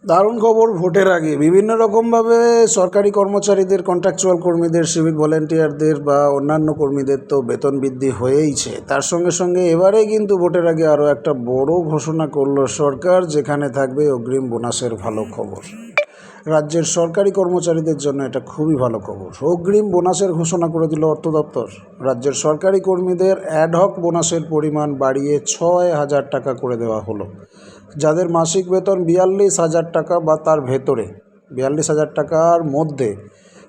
দারুণ খবর। ভোটের আগে বিভিন্ন রকমভাবে সরকারি কর্মচারীদের, কন্ট্রাকচুয়াল কর্মীদের, সিভিক ভলেন্টিয়ারদের বা অন্যান্য কর্মীদের তো বেতন বৃদ্ধি হয়েইছে। তার সঙ্গে সঙ্গে এবারে কিন্তু ভোটের আগে আরও একটা বড় ঘোষণা করলো সরকার, যেখানে থাকবে অগ্রিম বোনাসের ভালো খবর। রাজ্যের সরকারি কর্মচারীদের জন্য এটা খুবই ভালো খবর। অগ্রিম বোনাসের ঘোষণা করে দিল অর্থ দপ্তর। রাজ্যের সরকারি কর্মীদের অ্যাডহক বোনাসের পরিমাণ বাড়িয়ে 6,000 টাকা করে দেওয়া হলো। যাদের মাসিক বেতন 42,000 টাকা বা তার ভেতরে, 42,000 টাকার মধ্যে,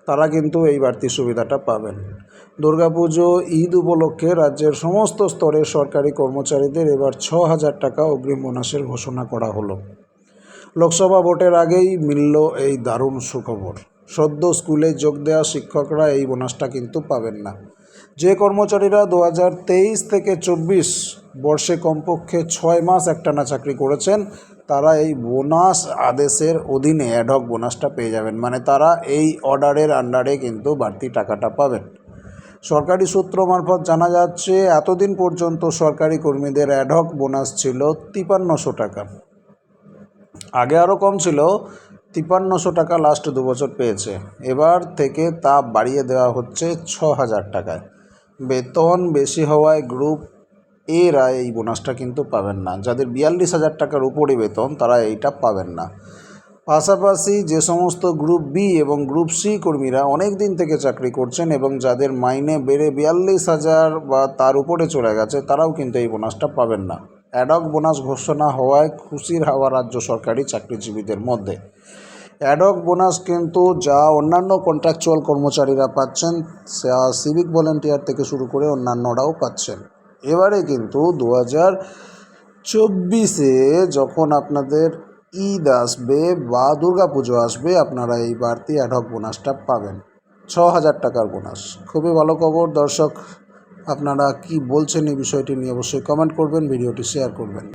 তারা কিন্তু এই বাড়তি সুবিধাটা পাবেন। দুর্গাপুজো, ঈদ উপলক্ষে রাজ্যের সমস্ত স্তরের সরকারি কর্মচারীদের এবার 6,000 টাকা অগ্রিম বোনাসের ঘোষণা করা হলো। লোকসভা ভোটের আগেই মিলল এই দারুণ সুখবর। সদ্য স্কুলে যোগ দেওয়া শিক্ষকরা এই বোনাসটা কিন্তু পাবেন না। যে কর্মচারীরা 2023 থেকে 24 বর্ষে কমপক্ষে 6 মাস একটানা চাকরি করেছেন, তারা এই বোনাস আদেশের অধীনে অ্যাডহক বোনাসটা পেয়ে যাবেন। মানে তারা এই অর্ডারের আন্ডারে কিন্তু বাড়তি টাকাটা পাবেন। সরকারি সূত্র মারফত জানা যাচ্ছে, এতদিন পর্যন্ত সরকারি কর্মীদের অ্যাডহক বোনাস ছিল 5300 টাকা। আগে আরও কম ছিল, 5300 টাকা লাস্ট 2 বছর পেয়েছে। এবার থেকে তা বাড়িয়ে দেওয়া হচ্ছে 6,000 টাকায়। বেতন বেশি হওয়ায় গ্রুপ এরা এই বোনাসটা কিন্তু পাবেন না। যাদের 42,000 টাকার উপরে বেতন, তারা এইটা পাবেন না। পাশাপাশি যে সমস্ত গ্রুপ বি এবং গ্রুপ সি কর্মীরা অনেক দিন থেকে চাকরি করছেন এবং যাদের মাইনে বেড়ে 42,000 বা তার উপরে চলে গেছে, তারাও কিন্তু এই বোনাসটা পাবেন না। অ্যাডহক বোনাস ঘোষণা হওয়ায় খুশির হাওয়া রাজ্য সরকারি চাকরিজীবীদের মধ্যে। অ্যাডহক বোনাস কিন্তু যা অন্যান্য কন্ট্রাকচুয়াল কর্মচারীরা পাচ্ছেন, সিভিক ভলেন্টিয়ার থেকে শুরু করে অন্যান্যরাও পাচ্ছেন। এবারে কিন্তু 2024-এ যখন আপনাদের ঈদ আসবে বা দুর্গাপুজো আসবে, আপনারা এই বাড়তি অ্যাডহক বোনাসটা পাবেন, 6,000 টাকার বোনাস। খুবই ভালো খবর। দর্শক, আপনারা কি বলছেন এই বিষয়টি নিয়ে অবশ্যই কমেন্ট করবেন, ভিডিওটি শেয়ার করবেন।